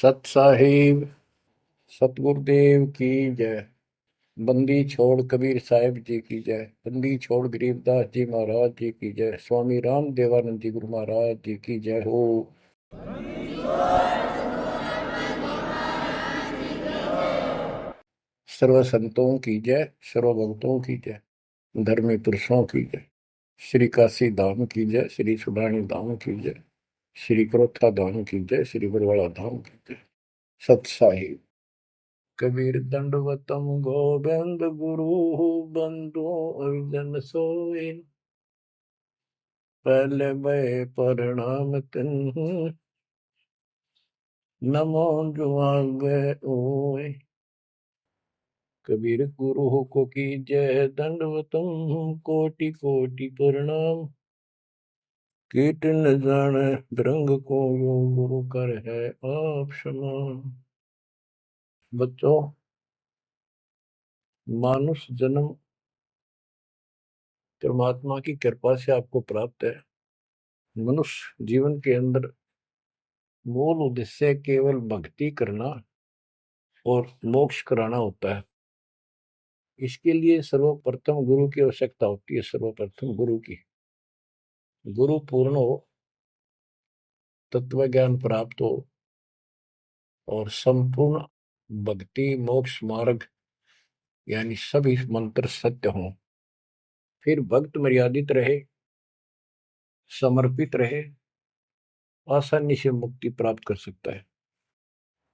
सत साहिब सतगुरुदेव की जय। बंदी छोड़ कबीर साहिब जी की जय। बंदी छोड़ गरीबदास जी महाराज जी की जय। स्वामी राम देवानंद जी गुरु महाराज जी की जय हो। सर्व संतों की जय, सर्व भक्तों की जय, धर्मी पुरुषों की जय। श्री काशी धाम की जय, श्री सुडानी धाम की जय, श्री क्रोथा धाम की जय, श्री बरवाड़ा धाम की जय। सत साहिब कबीर दंडवतम गोविंद गुरु बंधु अर्जन सोए। पहले भय प्रणाम तिन नमो जुआगे ओए। कबीर गुरु को की जय, दंडवतम कोटि कोटि प्रणाम। कीट न जाने रंग को यो गुरु कर है आप समान। बच्चों, मानुष जन्म परमात्मा की कृपा से आपको प्राप्त है। मनुष्य जीवन के अंदर मूल उद्देश्य केवल भक्ति करना और मोक्ष कराना होता है। इसके लिए सर्वप्रथम गुरु की आवश्यकता होती है। सर्वप्रथम गुरु की, गुरु पूर्ण हो, तत्व ज्ञान प्राप्त हो और संपूर्ण भक्ति मोक्ष मार्ग यानी सभी मंत्र सत्य हों, फिर भक्त मर्यादित रहे, समर्पित रहे, आसानी से मुक्ति प्राप्त कर सकता है।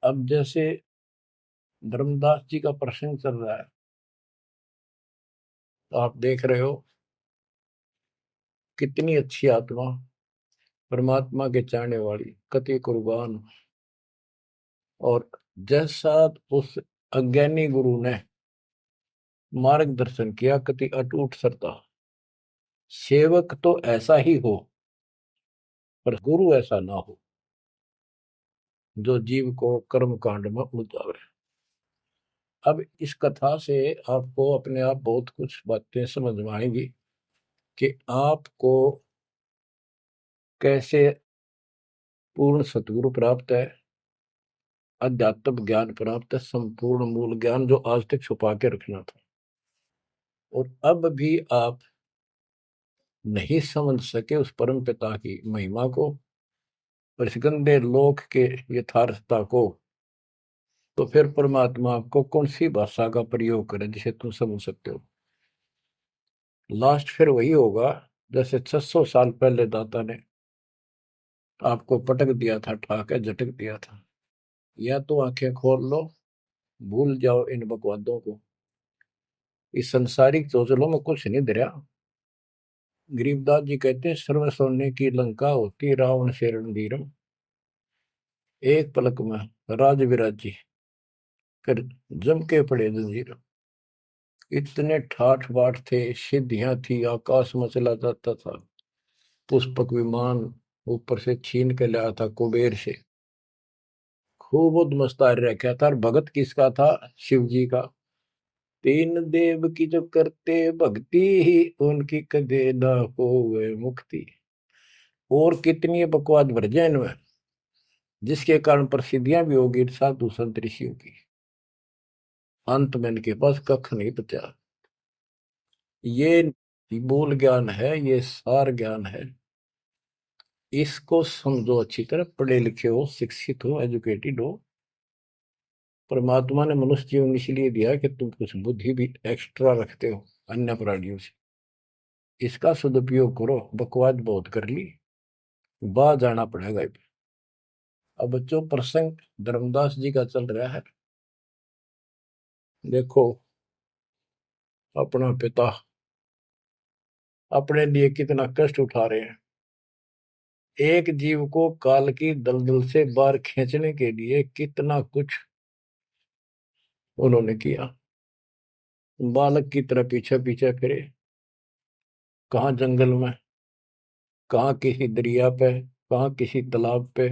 अब जैसे धर्मदास जी का प्रसंग चल रहा है, तो आप देख रहे हो कितनी अच्छी आत्मा, परमात्मा के चाहने वाली, कति कुर्बान। और जैसा उस अज्ञानी गुरु ने मार्गदर्शन किया, कति अटूट श्रद्धा। सेवक तो ऐसा ही हो, पर गुरु ऐसा ना हो जो जीव को कर्म कांड में उलझावे। अब इस कथा से आपको अपने आप बहुत कुछ बातें समझ में आएंगी कि आपको कैसे पूर्ण सतगुरु प्राप्त है, अध्यात्म ज्ञान प्राप्त है, संपूर्ण मूल ज्ञान जो आज तक छुपा के रखना था। और अब भी आप नहीं समझ सके उस परम पिता की महिमा को और इस गंदे लोक के यथार्थता को, तो फिर परमात्मा आपको कौन सी भाषा का प्रयोग करे जिसे तुम समझ सकते हो। लास्ट फिर वही होगा जैसे 600 साल पहले दाता ने आपको पटक दिया था, ठाके झटक दिया था। या तो आंखें खोल लो, भूल जाओ इन बकवादों को। इस संसारिक चोचलों में कुछ नहीं धरा। गरीबदास जी कहते हैं, सर्व सोने की लंका होती रावण से रणधीरम। एक पलक में राज विराजी कर जम के पड़े जंजीर। इतने ठाठ बाट थे, सिद्धियां थी, आकाश में चला जाता था। पुष्पक विमान ऊपर से छीन के लाया था कुबेर से। खूब उद्मस्तार रखा था। और भगत किसका था? शिव जी का। तीन देव की जो करते भक्ति ही उनकी कदे न होवे मुक्ति। और कितनी बकवास भर जाए इनमें, जिसके कारण प्रसिद्धियां भी होगी साधु संत ऋषियों की। अंत में इनके पास कख नहीं बचा। ये मूल ज्ञान है, ये सार ज्ञान है। इसको समझो अच्छी तरह, पढ़े लिखे हो, शिक्षित हो, एजुकेटेड हो। परमात्मा ने मनुष्य जीवन इसलिए दिया कि तुम कुछ बुद्धि भी एक्स्ट्रा रखते हो अन्य प्राणियों से। इसका सदुपयोग करो। बकवास बहुत कर ली, बाहर जाना पड़ेगा। अब बच्चों, प्रसंग धर्मदास जी का चल रहा है। देखो, अपना पिता अपने लिए कितना कष्ट उठा रहे हैं। एक जीव को काल की दलदल से बाहर खींचने के लिए कितना कुछ उन्होंने किया। बालक की तरह पीछे पीछे फिरे, कहाँ जंगल में, कहाँ किसी दरिया पे, कहाँ किसी तालाब पे,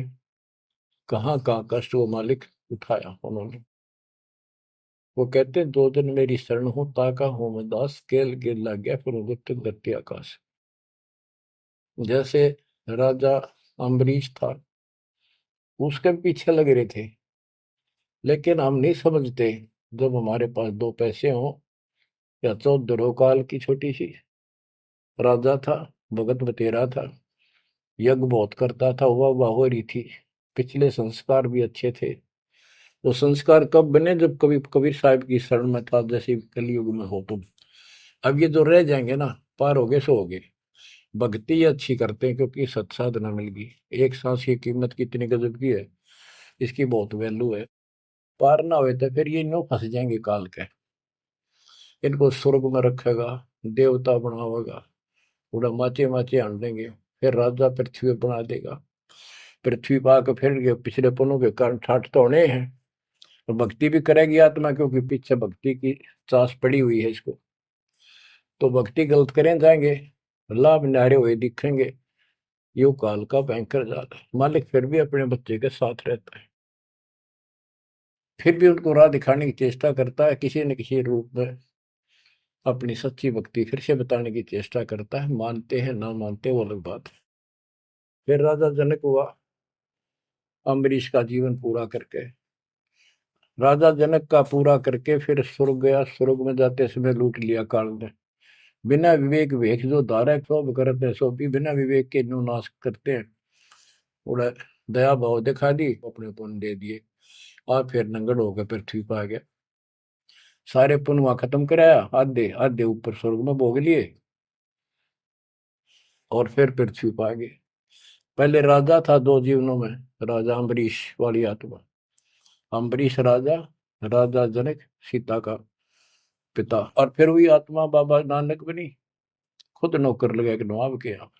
कहाँ कहाँ कष्ट वो मालिक उठाया उन्होंने। वो कहते हैं, दो दिन मेरी शरण हो, ताका हूं मैं दास, केल गिर लग गया फिर गुप्त धरती आकाश। जैसे राजा अम्बरीश था, उसके पीछे लगे रहे थे। लेकिन हम नहीं समझते, जब हमारे पास दो पैसे हों या 14 काल की छोटी सी राजा था, भगत बतेरा था, यज्ञ बहुत करता था, वाह हो रही थी, पिछले संस्कार भी अच्छे थे। वो संस्कार कब बने? जब कभी कबीर साहब की शरण में था, जैसे कलयुग में हो तुम। अब ये जो रह जाएंगे ना, पार हो गए सो हो गए। भक्ति अच्छी करते हैं क्योंकि सत्साधना मिल गई। एक सांस की कीमत कितनी गजब की है, इसकी बहुत वैल्यू है। पार ना हुए तो फिर ये नो फंस जाएंगे काल के। इनको स्वर्ग में रखेगा, देवता बनावेगा, उड़ा माचे माचे आन देंगे, फिर राजा पृथ्वी पर बना देगा। पृथ्वी पर आकर फिर ये पिछले पुण्यों के कारण ठाठ तो होने हैं, और भक्ति भी करेगी आत्मा, क्योंकि पीछे भक्ति की चास पड़ी हुई है इसको। तो भक्ति गलत करें जाएंगे, लाभ नारे हुए दिखेंगे। यो काल का भयंकर जाल है। मालिक फिर भी अपने बच्चे के साथ रहता है, फिर भी उनको राह दिखाने की चेष्टा करता है, किसी न किसी रूप में अपनी सच्ची भक्ति फिर से बताने की चेष्टा करता है। मानते हैं ना मानते वो अलग बात है। फिर राजा जनक हुआ अम्बरीश का जीवन पूरा करके, राजा जनक का पूरा करके फिर स्वर्ग गया। स्वर्ग में जाते समय लूट लिया काल ने। बिना विवेक वेख जो धारा सब करते सो भी बिना विवेक के न्यू नाश करते हैं। उड़ा दया भाव दिखा दी, अपने पुण्य दे दिए, और फिर नंगड़ होकर पृथ्वी पर आ गया। सारे पुण्य वहां खत्म कराया, आधे आधे ऊपर स्वर्ग में भोग लिए, और फिर पृथ्वी पर आ गए। पहले राजा था दो जीवनों में, राजा अम्बरीश वाली आत्मा। अम्बरीश राजा, राजा जनक सीता का पिता, और फिर वही आत्मा बाबा नानक बनी, खुद नौकर लगा के नवाब के यहाँ।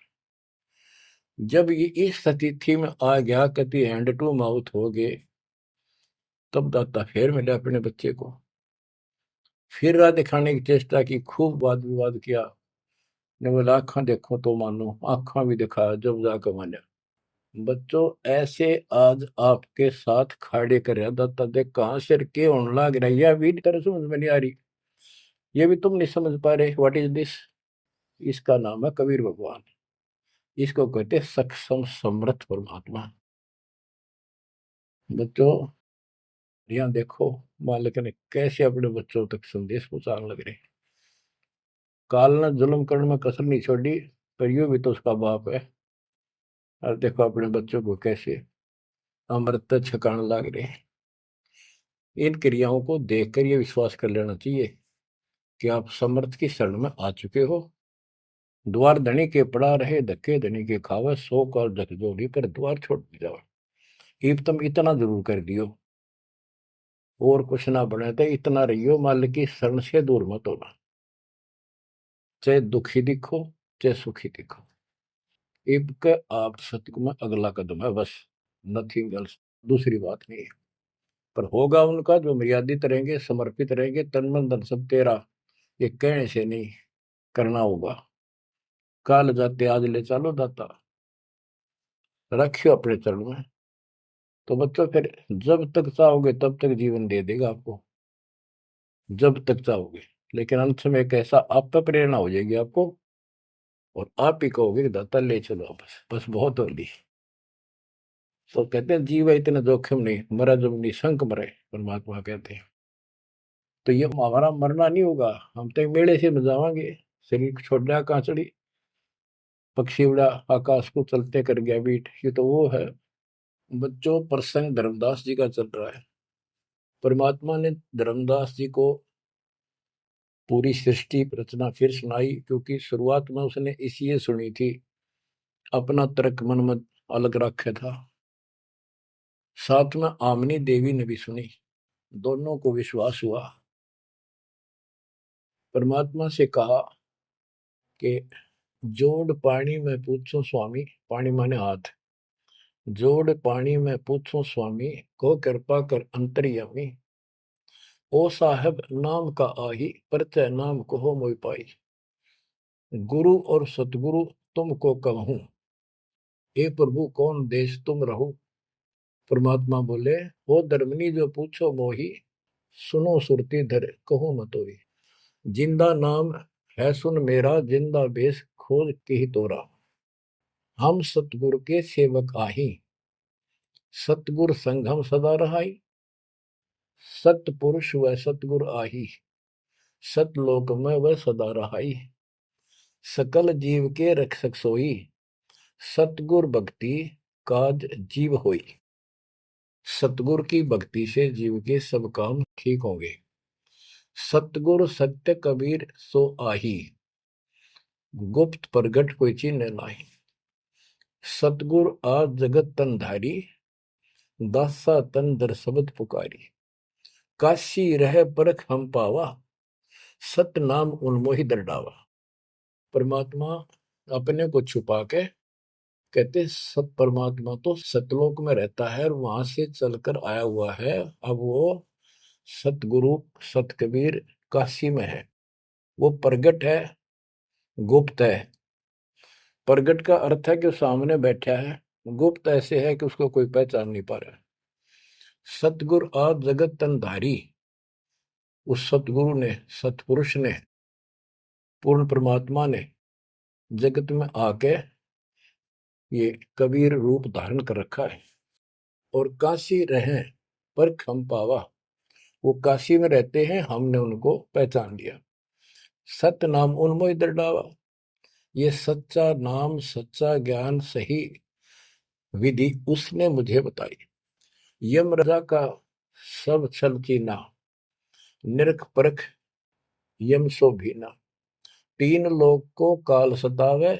जब ये इस स्थिति में आ गया, कति हैंड टू माउथ हो गए, तब दाता फिर मिले अपने बच्चे को। फिर राह दिखाने की चेष्टा की, खूब वाद विवाद किया। ने बोला आंखा देखो तो मानो, आंखा भी दिखाया जब जाकर माना। बच्चों ऐसे आज आपके साथ खड़े कर दाता देख कहां सिर के होने लग रहा है, यह भी तरह समझ में नहीं आ रही, ये भी तुम नहीं समझ पा रहे। What is this? इसका नाम है कबीर भगवान। इसको कहते हैं सक्षम समर्थ परमात्मा। बच्चों यहाँ देखो, मालिक ने कैसे अपने बच्चों तक संदेश पहुंचाने लग रहे। काल ने जुल्म करने में कसर नहीं छोड़ी, पर यूं भी तो उसका बाप है। और देखो अपने बच्चों को कैसे अमृत छकाने लग रहे। इन क्रियाओं को देखकर ये विश्वास कर लेना चाहिए कि आप समर्थ की शरण में आ चुके हो। द्वार धनी के पड़ा रहे, धक्के धनी के खावे, 100 काल झकझोरी पर द्वार छोड़ जाओ। इब तुम इतना जरूर कर दियो, और कुछ ना बने तो इतना रहियो, मालिक की शरण से दूर मत होना। चाहे दुखी दिखो, चाहे सुखी दिखो, इब के आप सत्य में अगला कदम है बस, नथिंग एल्स। दूसरी बात नहीं है। पर होगा उनका जो मर्यादित रहेंगे, समर्पित रहेंगे, तन मन धन सब तेरा, ये कहने से नहीं, करना होगा। काल जाते आज ले चलो दाता, रखियो अपने चरण में। तो बच्चों फिर जब तक चाहोगे तब तक जीवन दे देगा आपको, जब तक चाहोगे। लेकिन अंत में एक ऐसा आप पे प्रेरणा हो जाएगी आपको, और आप ही कहोगे कि दाता ले चलो, बस बस बहुत होली। तो कहते हैं जीव है इतना जोखिम नहीं, मरा जब निशंक मरे, परमात्मा कहते हैं। तो ये हमारा मरना नहीं होगा, हम तो मेले से बजावांगे। शरीर छोड़ दिया कांचड़ी, पक्षी उड़ा आकाश को चलते कर गया बीट, ये तो वो है। बच्चों प्रसंग धर्मदास जी का चल रहा है। परमात्मा ने धर्मदास जी को पूरी सृष्टि रचना फिर सुनाई, क्योंकि शुरुआत में उसने इसलिए सुनी थी, अपना तर्क मन में अलग रखा था। साथ में आमनी देवी ने भी सुनी, दोनों को विश्वास हुआ। परमात्मा से कहा कि जोड़ पानी में पूछो स्वामी, पानी माने हाथ, जोड़ पानी में पूछो स्वामी, को कृपा कर अंतर्यामी, ओ साहब नाम का आही, परचय नाम कहो मोहि पाई, गुरु और सतगुरु तुमको कहूं, हे प्रभु कौन देश तुम रहो। परमात्मा बोले, हो धर्मनी जो पूछो मोही, सुनो सुरती धर कहो मतोई, जिंदा नाम है सुन मेरा, जिंदा बेस खोज के ही तोरा, हम सतगुरु के सेवक आही, सतगुर संग हम सदा रहाई, सतपुरुष व सतगुर आही, सतलोक में वह सदा रहाई। सकल जीव के रक्षक सोई, सतगुर भक्ति काज जीव होई। सतगुर की भक्ति से जीव के सब काम ठीक होंगे। सतगुर सत्य कबीर सो आही, गुप्त प्रगट कोई चिन्ह नाही। सतगुर आज जगत तन धारी, दासा तन दर शब्द पुकारी। काशी रह परख हम पावा, सत नाम उन्मोहि दरडावा। परमात्मा अपने को छुपा के कहते सत परमात्मा तो सतलोक में रहता है और वहां से चलकर आया हुआ है। अब वो सतगुरु सत कबीर काशी में है। वो प्रगट है, गुप्त है। प्रगट का अर्थ है कि सामने बैठा है, गुप्त ऐसे है कि उसको कोई पहचान नहीं पा रहा। सतगुरु आज जगत तन धारी, उस सतगुरु ने, सतपुरुष ने, पूर्ण परमात्मा ने जगत में आके ये कबीर रूप धारण कर रखा है। और काशी रहे पर खम पावा, वो काशी में रहते हैं, हमने उनको पहचान लिया। सत नाम उन्मोहि दरडावा, ये सच्चा नाम, सच्चा ज्ञान, सही विधि उसने मुझे बताई। यम राजा का सब छल चीना, निरख परख यम सो भीना। तीन लोग को काल सतावे,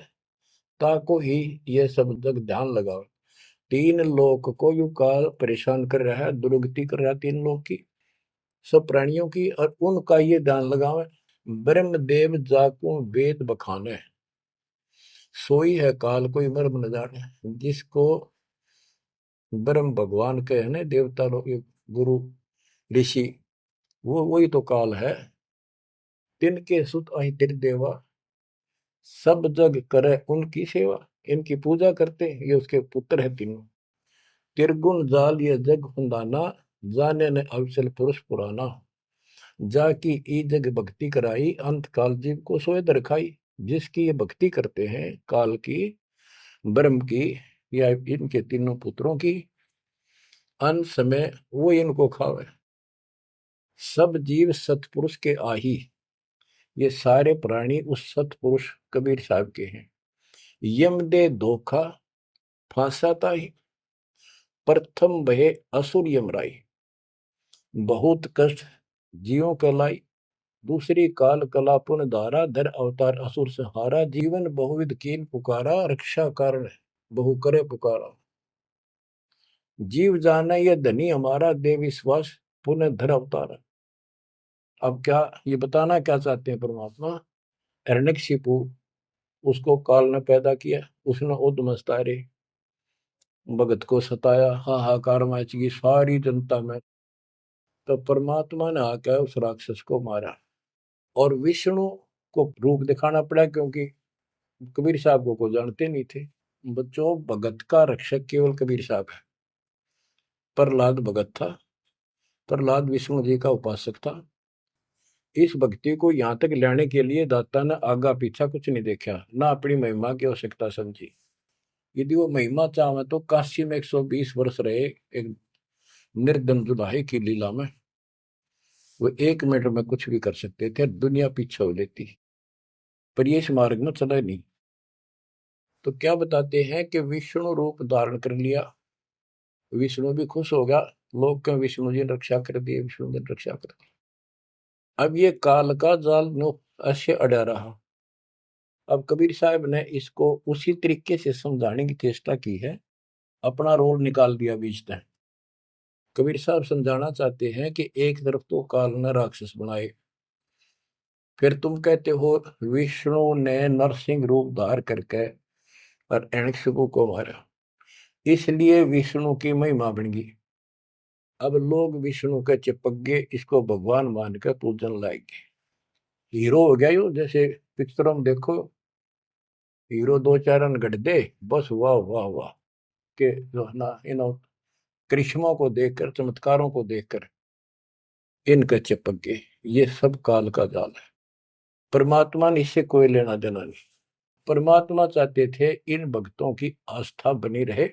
ताको ही ये सब जग ध्यान लगाओ। तीन लोग को यू काल परेशान कर रहा है, दुर्गति कर रहा है तीन लोग की, सब प्राणियों की, और उनका ये ध्यान लगावे। ब्रह्म देव जाकू वेद बखाने, सोई है काल कोई मर्म न जाने। जिसको ब्रह्म भगवान के है ना, देवता लोग, गुरु ऋषि, वो वही तो काल है। तिनके सुत अहि तिर देवा, सब जग करे उनकी सेवा। इनकी पूजा करते, ये उसके पुत्र है तीनों। तिरगुण जाल ये जग फंदाना, जाने ने अवसल पुरुष पुराना। जाकी ई जग भक्ति कराई, अंत काल जीव को सोए दरखाई। जिसकी ये भक्ति करते हैं काल की, ब्रह्म की, या इनके तीनों पुत्रों की, अंत समय वो इनको खावे। सब जीव सतपुरुष के आही, ये सारे प्राणी उस सतपुरुष कबीर साहब के हैं। यम दे धोखा फांसाता ही, प्रथम बहे असुर यमराई। बहुत कष्ट जीवों के लाई, दूसरी काल कला पुन धारा। धर अवतार असुर संहारा, जीवन बहुविध कीन पुकारा। रक्षा कारण बहु करे पुकारा। जीव जाना ये धनी हमारा, दे विश्वास पुनः धर अवतारा। अब क्या ये बताना क्या चाहते हैं परमात्मा? हिरण्यकशिपु, उसको काल ने पैदा किया, उसने उद्मस्तारे भगत को सताया, हाहाकार मची सारी जनता में। तो परमात्मा ने आकर उस राक्षस को मारा और विष्णु को रूप दिखाना पड़ा, क्योंकि कबीर साहब को जानते नहीं थे। बच्चों, भगत का रक्षक केवल कबीर साहब है। प्रहलाद भगत था, प्रहलाद विष्णु जी का उपासक था। इस भक्ति को यहाँ तक लाने के लिए दाता ने आगा पीछा कुछ नहीं देखा, ना अपनी महिमा की आवश्यकता समझी। यदि वो महिमा चाहे तो काशी में 120 वर्ष रहे एक निर्धन जुलाहे की लीला में, वो 1 मिनट में कुछ भी कर सकते थे, दुनिया पीछे हो लेती, पर ये इस मार्ग में चला नहीं। तो क्या बताते हैं कि विष्णु रूप धारण कर लिया, विष्णु भी खुश हो गया, लोग क्यों विष्णु जी ने रक्षा कर दी, विष्णु जी ने रक्षा कर दी। अब ये काल का जाल नो ऐसे अड़ा रहा। अब कबीर साहब ने इसको उसी तरीके से समझाने की चेष्टा की है, अपना रोल निकाल दिया बीच में। कबीर साहब समझाना चाहते हैं कि एक तरफ तो काल ने राक्षस बनाए, फिर तुम कहते हो विष्णु ने नरसिंह रूप धार करके और हिरण्यकशिपु को मारा, इसलिए विष्णु की महिमा बन गई। अब लोग विष्णु के चिपक गए, इसको भगवान मानकर पूजन लाएंगे। हीरो हो गया यो, जैसे पिक्चरों में देखो हीरो 2-4 रन गढ़ दे, बस वाह वाह वाह के जो है ना, इन करिश्मों को देखकर, चमत्कारों को देखकर इनके चिपक गए। ये सब काल का जाल है, परमात्मा ने इससे कोई लेना देना नहीं। परमात्मा चाहते थे इन भक्तों की आस्था बनी रहे,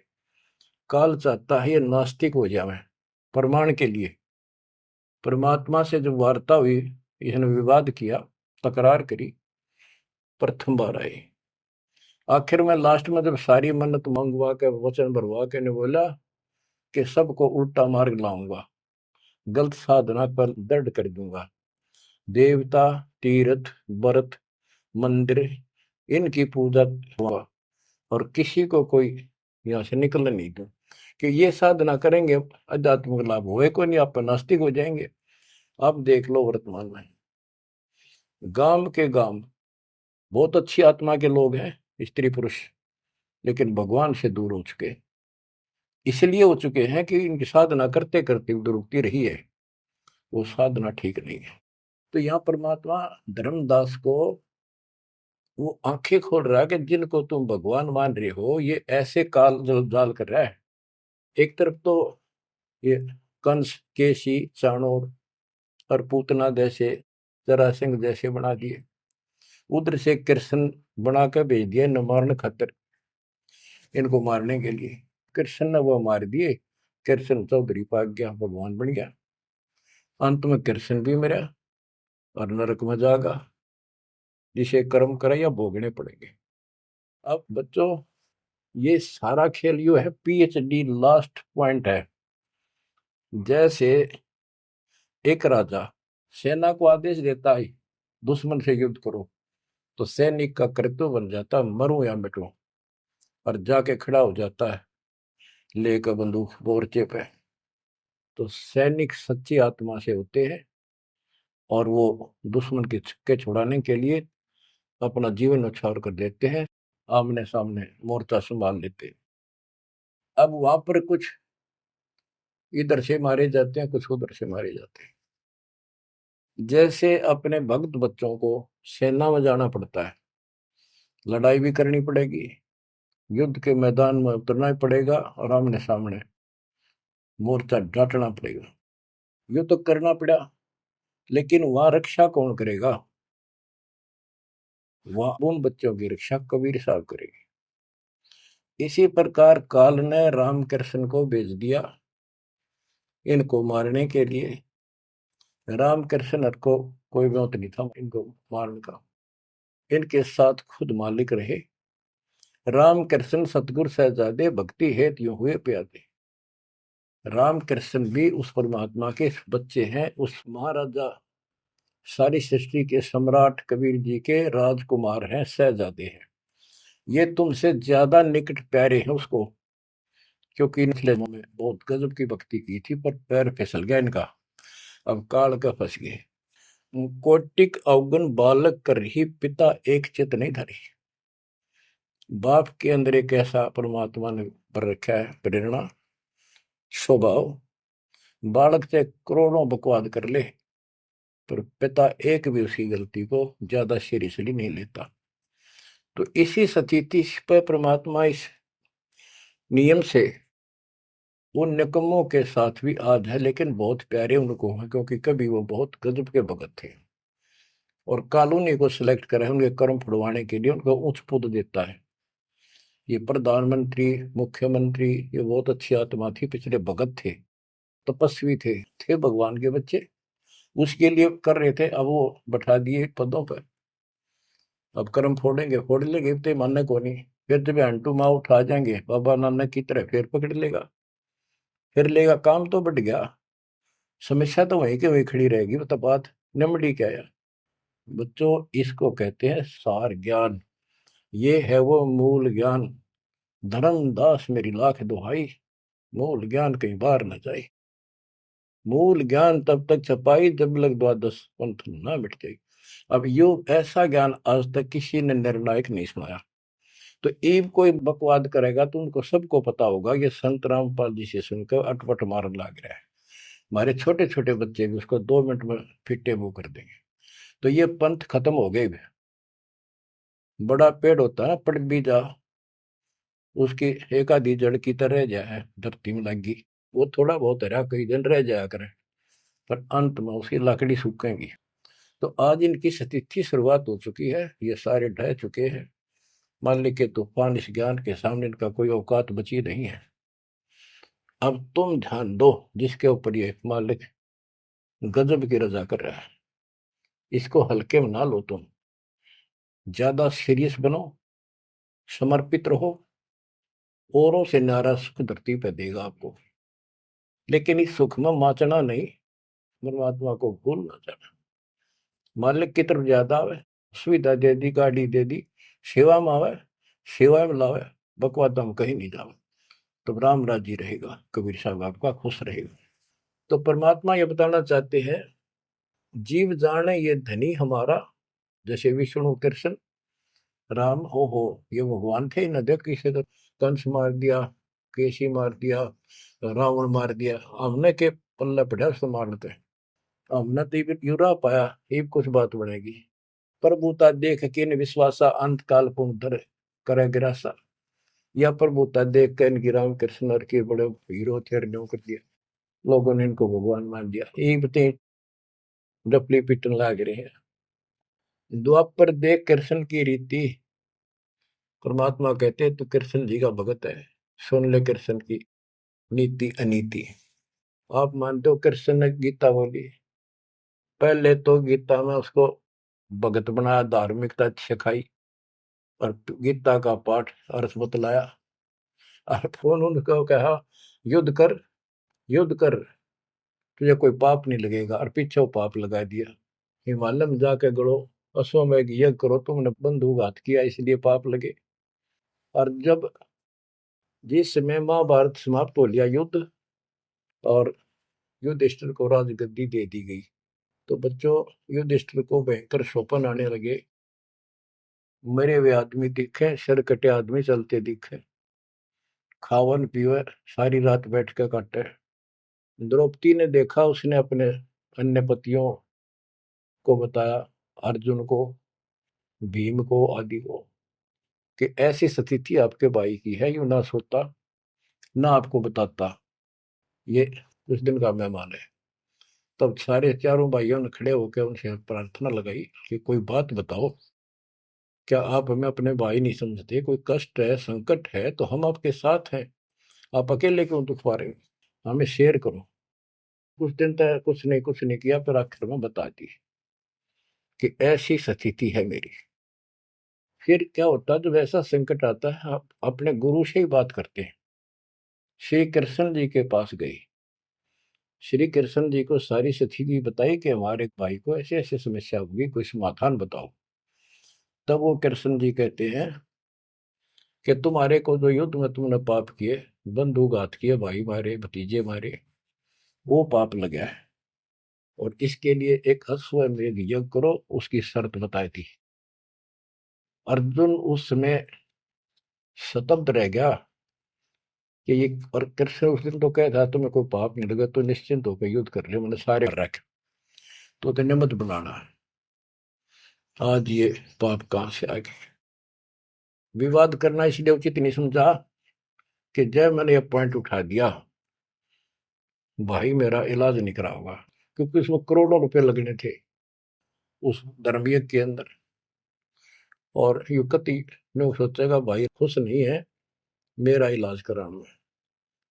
काल चाहता है ये नास्तिक हो जाए प्रमाण के लिए। परमात्मा से जब वार्ता हुई, इसने विवाद किया, तकरार करी, प्रथम बार आई। आखिर में लास्ट में जब सारी मन्नत मंगवा के वचन भरवा के ने बोला कि सबको उल्टा मार्ग लाऊंगा, गलत साधना पर दृढ़ कर दूंगा, देवता, तीर्थ, व्रत, मंदिर, इनकी पूजा हुआ, और किसी को कोई यहाँ से निकलने नहीं दूं, कि ये साधना करेंगे आध्यात्मिक लाभ होए को नहीं, आप नास्तिक हो जाएंगे। अब देख लो वर्तमान में गांव के गांव बहुत अच्छी आत्मा के लोग हैं, स्त्री पुरुष, लेकिन भगवान से दूर हो चुके, इसलिए हो चुके हैं कि इनकी साधना करते करते दुरुक्ति रही है, वो साधना ठीक नहीं है। तो यहाँ परमात्मा धर्मदास को वो आंखें खोल रहा है कि जिनको तुम भगवान मान रहे हो ये ऐसे काल जाल कर रहा है। एक तरफ तो ये कंस, केसी, चाणोर और पूतना जैसे, जरासिंह जैसे बना दिए, उधर से कृष्ण बना कर भेज दिया न मारने खातर, इनको मारने के लिए। कृष्ण ने वो मार दिए, कृष्ण चौधरी पाक गया, भगवान बन गया। अंत में कृष्ण भी मरा और नरक में जागा, जिसे कर्म करे या भोगने पड़ेंगे। अब बच्चों ये सारा खेल यू है, PhD लास्ट पॉइंट है। जैसे एक राजा सेना को आदेश देता है दुश्मन से युद्ध करो, तो सैनिक का कर्तव्य बन जाता मरूं या मिटूं, और जाके खड़ा हो जाता है लेकर बंदूक मोर्चे पे। तो सैनिक सच्ची आत्मा से होते हैं और वो दुश्मन के छक्के छुड़ाने के लिए अपना जीवन न्यौछावर कर देते हैं, आमने सामने मोर्चा संभाल लेते हैं। अब वहां पर कुछ इधर से मारे जाते हैं, कुछ उधर से मारे जाते हैं। जैसे अपने भक्त बच्चों को सेना में जाना पड़ता है, लड़ाई भी करनी पड़ेगी, युद्ध के मैदान में उतरना ही पड़ेगा और आमने सामने मोर्चा डांटना पड़ेगा। युद्ध तो करना पड़ा, लेकिन वहां रक्षा कौन करेगा? वहां उन बच्चों की रक्षा कबीर साहब करेगी। इसी प्रकार काल ने रामकृष्ण को भेज दिया इनको मारने के लिए। रामकृष्ण को कोई मौत नहीं था इनको मारने का, इनके साथ खुद मालिक रहे। रामकृष्ण सतगुरु सहजादे भक्ति हेतु यूं हुए प्यादे। रामकृष्ण भी उस परमात्मा के बच्चे हैं, उस महाराजा सारी सृष्टि के सम्राट कबीर जी के राजकुमार हैं, सहजादे हैं। ये तुमसे ज्यादा निकट प्यारे हैं उसको, क्योंकि पिछले में बहुत गजब की भक्ति की थी, पर पैर फिसल गया इनका, अब काल का फंस गए। कोटिक अवगुण बालक कर ही पिता एक चित नहीं धरी। बाप के अंदर एक ऐसा परमात्मा ने पर रखा है प्रेरणा, स्वभाव, बालक से करोड़ों बकवाद कर ले पर पिता एक भी उसकी गलती को ज्यादा सीरियसली नहीं लेता। तो इसी स्थिति पर परमात्मा इस नियम से उन निकमों के साथ भी आज है, लेकिन बहुत प्यारे उनको हैं, क्योंकि कभी वो बहुत गजब के भगत थे और कॉलोनी को सिलेक्ट करे उनके कर्म फुड़वाने के लिए, उनको उच्च पद देता है। ये प्रधानमंत्री, मुख्यमंत्री, ये बहुत अच्छी आत्मा थी, पिछले भगत थे, तपस्वी थे भगवान के बच्चे, उसके लिए कर रहे थे। अब वो बैठा दिए पदों पर, अब कर्म फोड़ेंगे, फोड़ लेंगे, तो मानने को नहीं। फिर जब हंटू माँ उठा जाएंगे बाबा नानक की तरह, फिर पकड़ लेगा, फिर लेगा। काम तो बढ़ गया, समस्या तो वहीं के वहीं खड़ी रहेगी। तो बात निमड़ी क्या है बच्चों, इसको कहते हैं सार ज्ञान। ये है वो मूल ज्ञान। धर्मदास मेरी लाख दुहाई, मूल ज्ञान कहीं बाहर न जाए। मूल ज्ञान तब तक छपाई जब लग द्वादश पंथ ना मिट जाए। अब यो ऐसा ज्ञान आज तक किसी ने निर्णायक नहीं सुनाया। तो ईब कोई बकवाद करेगा तो उनको सबको पता होगा ये संत रामपाल जी से सुनकर अटपट मारन लग रहा है। हमारे छोटे छोटे बच्चे भी उसको 2 मिनट में फिटे मुंह कर देंगे। तो ये पंथ खत्म हो गए। बड़ा पेड़ होता है ना, पड़ भी जा, उसकी एक आधी जड़ की तरह रह जाए धरती में लगी, वो थोड़ा बहुत हरा कई दिन रह जाया करे, पर अंत में उसकी लकड़ी सूखेगी। तो आज इनकी स्थिति शुरुआत हो चुकी है, ये सारे ढह चुके हैं। मालिक के तूफान इस ज्ञान के सामने इनका कोई औकात बची नहीं है। अब तुम ध्यान दो जिसके ऊपर ये मालिक गजब की रजा कर रहा है। इसको हल्के में ना लो, तुम ज्यादा सीरियस बनो, समर्पित रहो, औरों से न्यारा सुख धरती पे देगा आपको। लेकिन इस सुख में माचना नहीं, परमात्मा को भूल ना जाना। मालिक की तरफ ज्यादा आवे, सुविधा दे दी, गाड़ी दे दी, सेवा में आवे, सेवा में लावे, बकवाद हम कहीं नहीं जावे, तो राम राजी रहेगा, कबीर साहब आपका खुश रहेगा। तो परमात्मा ये बताना चाहते हैं, जीव जाने ये धनी हमारा, जैसे विष्णु कृष्ण राम हो ये भगवान थे न, देख किसे तो कंस मार दिया, केसी मार दिया, रावण मार दिया, हमने के पल्ले पड़ा उसको मारते, हमने तो युरा पाया, ये कुछ बात बनेगी। प्रभुता देख के इन विश्वासा, अंत काल पुनः करे गिरासा। या प्रभुता देख के इनकी राम कृष्ण और के बड़े हीरो थे, कर दिया, लोगों ने इनको भगवान मान दिया। यही बते डपली पिटन लाग रहे हैं। द्वापर देख कृष्ण की रीति, परमात्मा कहते तू कृष्ण जी का भगत है, सुन ले कृष्ण की नीति अनीति। आप मानते हो कृष्ण ने गीता बोली, पहले तो गीता में उसको भगत बनाया, धार्मिकता सिखाई, और गीता का पाठ अर्थ बतलाया, और फोन उनको कहा युद्ध कर, युद्ध कर, तुझे कोई पाप नहीं लगेगा, और पीछे वो पाप लगा दिया। हिमालय में जाके गड़ो, अश्वमेघ यज्ञ करो, तुमने बंधुघात किया इसलिए पाप लगे। और जब जिस समय महाभारत समाप्त हो लिया युद्ध, और युधिष्ठिर को राजगद्दी दे दी गई, तो बच्चों युधिष्ठिर को भयंकर शोपन आने लगे, मरे हुए आदमी दिखे, सर कटे आदमी चलते दिखे, खावन पीवे सारी रात बैठ के काटे। द्रौपदी ने देखा, उसने अपने अन्य पतियों को बताया, अर्जुन को, भीम को, आदि को, कि ऐसी स्थिति आपके भाई की है, यू ना सोता ना आपको बताता, ये उस दिन का मेहमान है। तब सारे चारों भाइयों ने खड़े होकर उनसे प्रार्थना लगाई कि कोई बात बताओ, क्या आप हमें अपने भाई नहीं समझते? कोई कष्ट है, संकट है तो हम आपके साथ हैं, आप अकेले क्यों दुख पा रहे हो? हमें शेयर करो। कुछ दिन तक कुछ नहीं किया, फिर आखिर में बता दी कि ऐसी स्थिति है मेरी। फिर क्या होता है, जब ऐसा संकट आता है, आप अपने गुरु से ही बात करते हैं। श्री कृष्ण जी के पास गई, श्री कृष्ण जी को सारी स्थिति बताई कि हमारे भाई को ऐसे ऐसे समस्या होगी, कोई समाधान बताओ। तब वो कृष्ण जी कहते हैं कि तुम्हारे को जो युद्ध में तुमने पाप किए, बंधुघात किए, भाई मारे, भतीजे मारे, वो पाप लगा है, और इसके लिए एक अश्वमेध यज्ञ करो, उसकी शर्त बताई थी। अर्जुन उस समय स्तब्ध रह गया कि ये, और कृष्ण उस दिन तो कह था तुम्हें कोई पाप नहीं लगा तो निश्चिंत होकर युद्ध कर ले, मैंने सारे रख, तो तेने मत बनाना। आज ये पाप कहां से आ गए? विवाद करना इसलिए उचित नहीं समझा कि जब मैंने ये पॉइंट उठा दिया, भाई मेरा इलाज नहीं करा होगा, क्योंकि उसमें करोड़ों रुपए लगने थे उस धर्मयज्ञ के अंदर। और युवती ने सोचेगा भाई खुश नहीं है मेरा इलाज कराने में,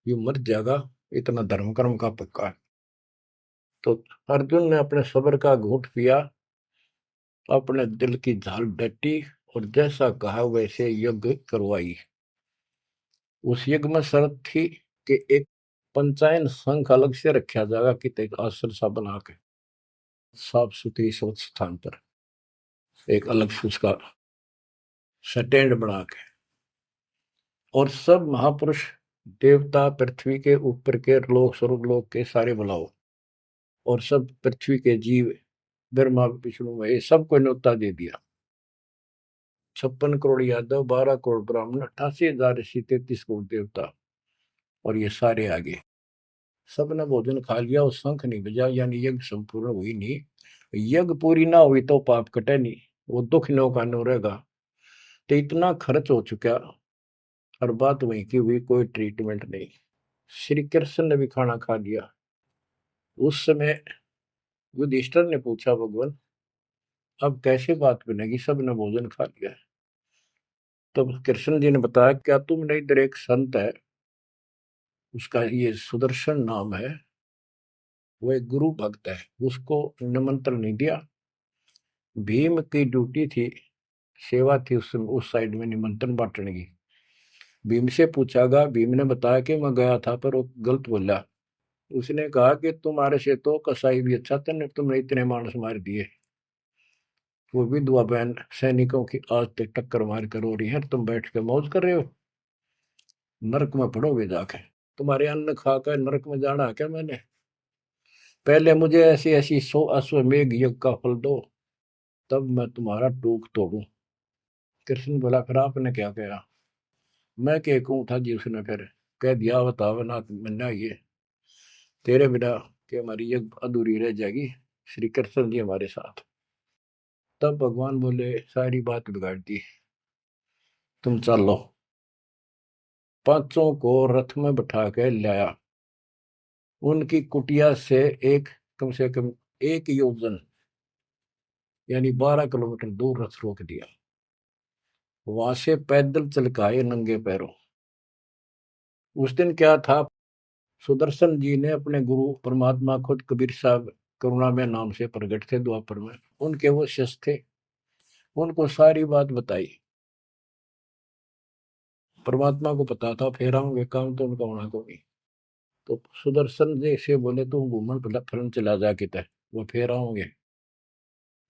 यू मर जाएगा, इतना धर्म कर्म का पक्का है। तो अर्जुन ने अपने सब्र का घूंट पिया, अपने दिल की झाल डटी, और जैसा कहा वैसे यज्ञ करवाई। उस यज्ञ में शर्त थी कि एक पंचायन संघ अलग से रखा जाएगा, कि एक आश्रम सा बना के साफ सुथरी स्वच्छ स्थान पर एक अलग से उसका स्टैंड बना के, और सब महापुरुष, देवता, पृथ्वी के ऊपर के लोक, स्वर्गलोक के सारे बुलाओ, और सब पृथ्वी के जीव, ब्रह्मा विष्णु महेश, सबको न्योता दे दिया। 56 करोड़ यादव, 12 करोड़ ब्राह्मण, 88,000 ऋषि, 33 करोड़ देवता, और ये सारे आगे। सबने भोजन खा लिया, और शंख नहीं बजा, यानी यज्ञ संपूर्ण हुई नहीं। यज्ञ पूरी ना हुई तो पाप कटे नहीं, वो दुख नो का नो रहेगा। तो इतना खर्च हो चुका, और बात वहीं की हुई, कोई ट्रीटमेंट नहीं। श्री कृष्ण ने भी खाना खा लिया। उस समय युधिष्ठिर ने पूछा, भगवान अब कैसे बात बनेगी, सब ने भोजन खा लिया है। तब कृष्ण जी ने बताया, क्या तुमने इधर एक संत है, उसका ये सुदर्शन नाम है, वो एक गुरु भक्त है, उसको निमंत्रण नहीं दिया। भीम की ड्यूटी थी, सेवा थी उस साइड में निमंत्रण बांटने की। भीम से पूछागा, भीम ने बताया कि मैं गया था पर वो गलत बोला। उसने कहा कि तुम्हारे से तो कसाई भी अच्छा था, तुमने इतने मानस मार दिए। वो विधवा बहन सैनिकों की आज तक टक्कर मार कर हो रही है, तुम बैठ के मौज कर रहे हो, नरक में पड़ोगे जाके। तुम्हारे अन्न खाकर नरक में जाना है क्या मैंने? पहले मुझे ऐसी ऐसी 100 अश्वमेघ यज्ञ का फल दो, तब मैं तुम्हारा टूक तोड़ू। कृष्ण बोला, फिर आपने क्या कहा? मैं क्या कहूँ था जी? उसने फिर कह दिया, बताओ ना मन्ना, ये तेरे बिना कि हमारी यज्ञ अधूरी रह जाएगी, श्री कृष्ण जी हमारे साथ। तब भगवान बोले, सारी बात बिगाड़ दी, तुम चलो। पांचों को रथ में बैठा के लाया। उनकी कुटिया से एक, कम से कम 1 योजन यानी 12 किलोमीटर दूर रथ रोक दिया। वहां से पैदल चल के आए नंगे पैरों। उस दिन क्या था, सुदर्शन जी ने अपने गुरु परमात्मा खुद कबीर साहब करुणा में नाम से प्रकट थे द्वापर में, उनके वो शिष्य थे। उनको सारी बात बताई। परमात्मा को पता था फेर आऊंगे, काम तो उनका होना को नहीं। तो सुदर्शन जी से बोले, तुम घूमन फिरन चला जा किते, वो फेर आऊंगे।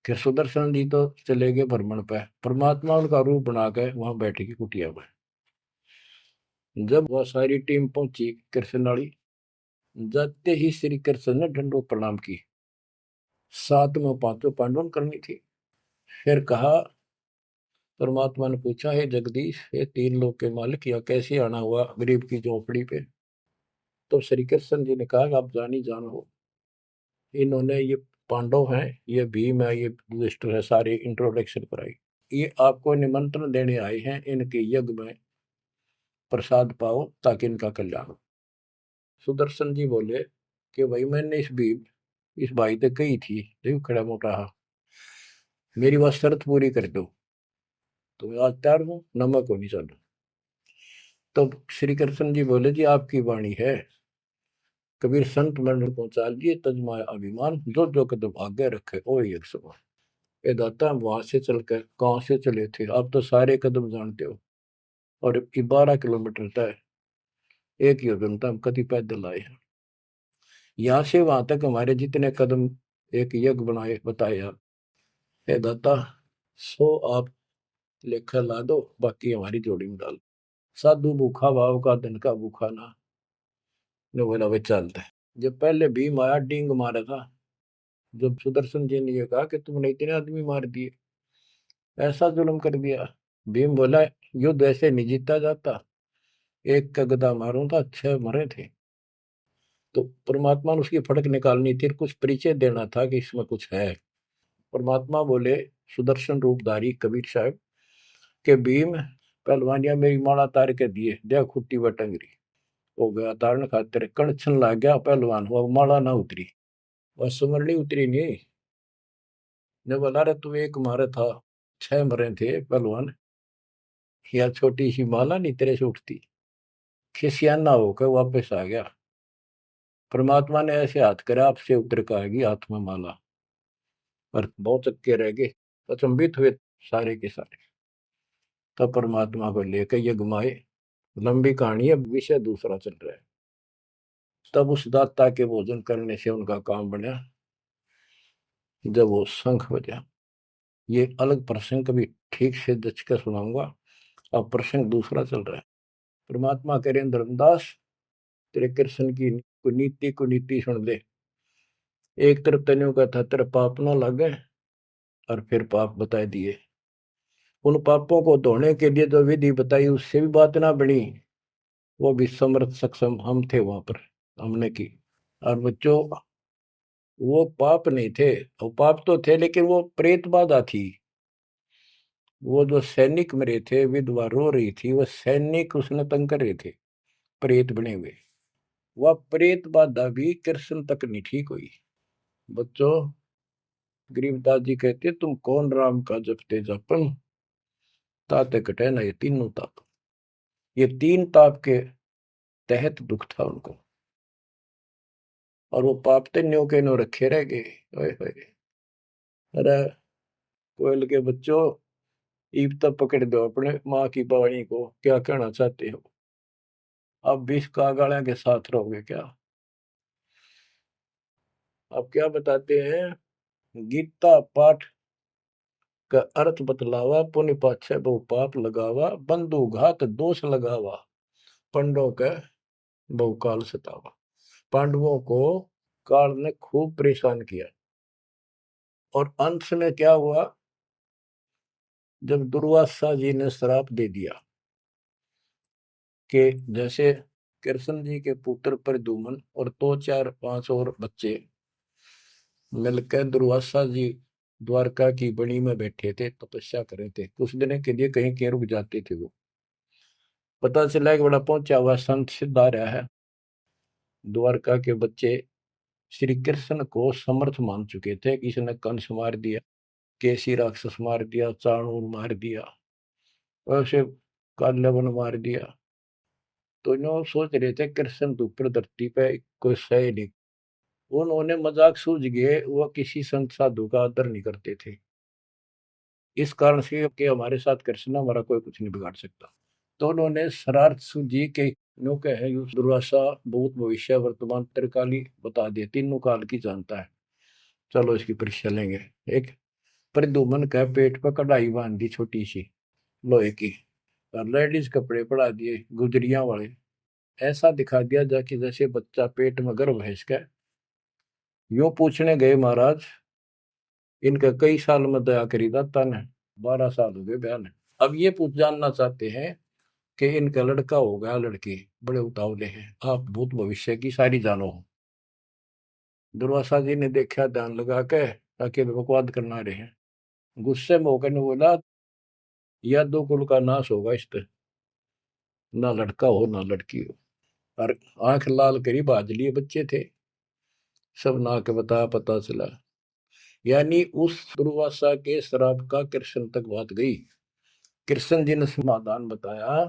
कि सुदर्शन जी तो चले गए भ्रमण पे, परमात्मा उनका रूप बना के वहां बैठेगी कुटिया में। जब वह सारी टीम पहुंची कृष्ण वाली, जाते ही श्री कृष्ण ने दंडवत प्रणाम की। साथ में पांचों पांडवों करनी थी। फिर कहा, परमात्मा ने पूछा, हे जगदीश, हे तीन लोक के मालिक, यह कैसे आना हुआ गरीब की झोपड़ी पे? तो श्री कृष्ण जी ने कहा, आप जानी जान हो, इन्होंने ये पांडव हैं, ये भीम है, ये युधिष्ठिर है, सारी इंट्रोडक्शन कराई। ये आपको निमंत्रण देने आए हैं, इनके यज्ञ में प्रसाद पाओ ताकि इनका कल्याण हो। सुदर्शन जी बोले कि भाई मैंने इस भाई तक कही थी, देखो खड़ा मोटा हा, मेरी बात शर्त पूरी कर दो तो मैं आज तैयार हूँ, नमक हो नहीं चालू। तो श्री कृष्ण जी बोले, जी आपकी वाणी है, कबीर संत मंडल पहुंचा दिए, तजमाया अभिमान, जो जो कदम आगे रखे ओ एक समान। ये दाता, हम वहां से चल कर कहाँ से चले थे, आप तो सारे कदम जानते हो, और 12 किलोमीटर तय, 1 योजन तक हम कभी पैदल आए हैं। यहाँ से वहां तक हमारे जितने कदम एक यज्ञ बनाए बताए आप, हे दाता, 100 आप लेखा ला दो, बाकी हमारी जोड़ी में डाल। साधु भूखा भाव का, धन का भूखा ना। ने बोला, वे चलते हैं। जब पहले भीम आया, डींग मारा था। जब सुदर्शन जी ने ये कहा कि तुमने इतने आदमी मार दिए, ऐसा जुल्म कर दिया, भीम बोला, युद्ध ऐसे नहीं जीता जाता, एक का गदा मारूं था 6 मरे थे। तो परमात्मा ने उसकी फड़क निकालनी थी, कुछ परिचय देना था कि इसमें कुछ है। परमात्मा बोले, सुदर्शन रूपधारी कबीर साहब के भीम, पहलवानिया मेरी माला तार के दिए, दे खुट्टी व टंगरी। हो गया तारण खातिर, कणछन लाग गया पहलवान, वो माला ना उतरी, वह सुमरनी उतरी नहीं। ने बोला, रे तू एक मारे था, 6 मरे थे पहलवान, या छोटी सी माला नहीं तेरे से उठती। खिसियाना होकर वापस आ गया। परमात्मा ने ऐसे हाथ करे, आपसे उतर कर आएगी हाथ में माला, और बहुत चक्के रह गए, अचंभित हुए सारे के सारे। तब परमात्मा को लेकर ये घुमाए। लंबी कहानी है, विषय दूसरा चल रहा है। तब उस दाता के भोजन करने से उनका काम बना। जब वो शंख बजा, ये अलग प्रसंग कभी ठीक से जच कर सुनाऊंगा, अब प्रसंग दूसरा चल रहा है। परमात्मा कह रहे, धर्मदास, तेरे कृष्ण की कुनीति सुन ले। एक तरफ तनियों का था, तेरे पाप ना लगे, और फिर पाप बताए दिए। उन पापों को धोने के लिए जो विधि बताई, उससे भी बात ना बनी। वो भी समर्थ सक्षम हम थे वहां पर, हमने की। और बच्चों, वो पाप नहीं थे, वो पाप तो थे लेकिन वो प्रेत बाधा थी। वो जो सैनिक मरे थे, विधवा रो रही थी, वो सैनिक उसने तंग कर रहे थे, प्रेत बने हुए। वह प्रेत बाधा भी कृष्ण तक नहीं ठीक हुई। बच्चों, गरीबदास जी कहते, तुम कौन राम का जपते जपन, ताते कटे ना ये तीनों ताप। ये 3 ताप के तहत दुख था उनको। और वो पाप ते न्यो के न्यो रखे रह गए। ओए होए। अरे कोयल के बच्चों, ईब तक पकड़ दो अपने माँ की वाणी को, क्या कहना चाहते हो? अब विष कागाड़ा के साथ रहोगे क्या? अब क्या बताते हैं? गीता पाठ का अर्थ बतलावा, पुण्य पाछे बहु पाप लगावा, बंधु घात दोष लगावा, पंडों के बहुकाल सतावा। पांडवों को काल ने खूब परेशान किया, और अंत में क्या हुआ? जब दुर्वासा जी ने श्राप दे दिया कि जैसे कृष्ण जी के पुत्र प्रद्युम्न और दो चार पांच और बच्चे मिलकर दुर्वासा जी द्वारका की बनी में बैठे थे, तपस्या कर रहे थे, कुछ दिन के लिए कहीं कहीं रुक जाते थे। वो पता चला कि बड़ा पहुंचा हुआ संत सिद्ध आ रहा है। द्वारका के बच्चे श्री कृष्ण को समर्थ मान चुके थे। किसी ने कंस मार दिया, केसी राक्षस मार दिया, चाणूर मार दिया, वैसे काल्यवन मार दिया। तो इन्होंने सोच रहे थे कृष्ण तो ऊपर धरती पे कोई सही नहीं। उन्होंने मजाक सूझ गए, वह किसी संत साधु का आदर नहीं करते थे, इस कारण से कि हमारे साथ कृष्ण हमारा कोई कुछ नहीं बिगाड़ सकता। तो उन्होंने शरारत सूझी के नो कहे दुर्वासा भूत भविष्य वर्तमान त्रिकाली बता दिए, तीनों काल की जानता है, चलो इसकी परीक्षा लेंगे। एक प्रद्युम्न का पेट पर कढ़ाई बांध दी छोटी सी लोहे की, और लेडीज कपड़े पड़ा दिए गुजरिया वाले, ऐसा दिखा दिया जाकि जैसे बच्चा पेट में गर्भ है इसका। यूं पूछने गए महाराज, इनका कई साल में दया करी दाता ने? 12 साल हो गए बयान। अब ये पूछ जानना चाहते हैं कि इनका लड़का हो गया लड़की, बड़े उतावले हैं, आप भूत भविष्य की सारी जानो हो। दुर्वासा जी ने देखा ध्यान लगा के, ताकि बकवाद करना रहे हैं। गुस्से में होकर ने बोला, या दो कुल का नाश होगा इस पे, ना लड़का हो ना लड़की हो। और आंख लाल करी बाज लिए बच्चे थे, सब ना के बता पता चला। यानी उस दुर्वासा के श्राप का कृष्ण तक बात गई। कृष्ण जी ने समाधान बताया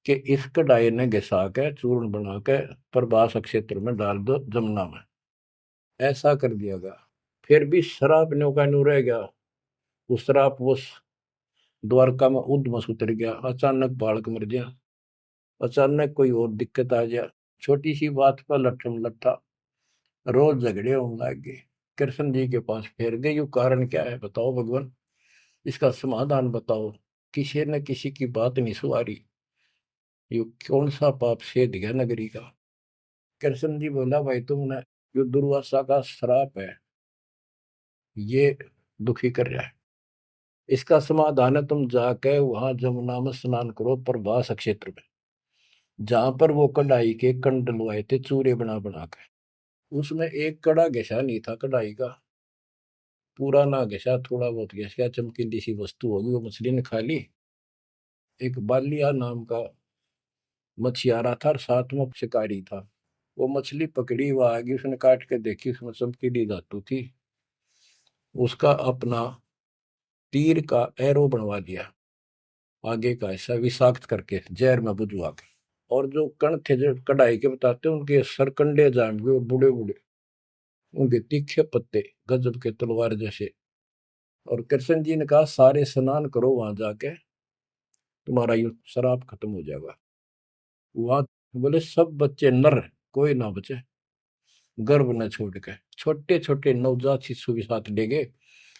कि इस कढ़ाई ने घिसा के चूर्ण बना के प्रभास क्षेत्र में डाल दो जमुना में, ऐसा कर दिया गया। फिर भी शराब न्यो का न्यू रह गया। वो शराब वो द्वारका में उद्मस उतर गया, अचानक बालक मर गया, अचानक कोई और दिक्कत आ गया, छोटी सी बात पर लट्ठम लट्ठा, रोज झगड़े होने लग गए। कृष्ण जी के पास फिर गए, यू कारण क्या है बताओ भगवान, इसका समाधान बताओ। किसी न किसी की बात नहीं सुहारी, यू कौन सा पाप सेध गया नगरी का? कृष्ण जी बोला, भाई तुमने, जो दुर्वासा का श्राप है ये दुखी कर रहा है, इसका समाधान है तुम जाके वहां जमुना में स्नान करो प्रभास क्षेत्र में, जहां पर वो कढ़ाई के कंड डलवाए थे चूरे बना बना के। उसमें एक कड़ा घिसा नहीं था कढ़ाई का, पूरा ना घिसा, थोड़ा बहुत घिस, चमकीली सी वस्तु होगी, वो मछली ने खा ली। एक बालिया नाम का मछियारा था और साथ में शिकारी था। वो मछली पकड़ी, वो आगे उसने काट के देखी, उसमें चमकीली धातु थी। उसका अपना तीर का एरो बनवा दिया, आगे का ऐसा विषाक्त करके जहर में बुझवा के। और जो कण थे जो कढ़ाई के बताते हैं, उनके सरकंडे जाम गए, बूढ़े बूढ़े, उनके तीखे पत्ते गजब के तलवार जैसे। और कृष्ण जी ने कहा, सारे स्नान करो वहां जाके, तुम्हारा ये शराब खत्म हो जाएगा। वहां बोले सब बच्चे नर, कोई ना बचे, गर्भ न छोड़ के, छोटे छोटे नवजात शिशु भी साथ ले गए,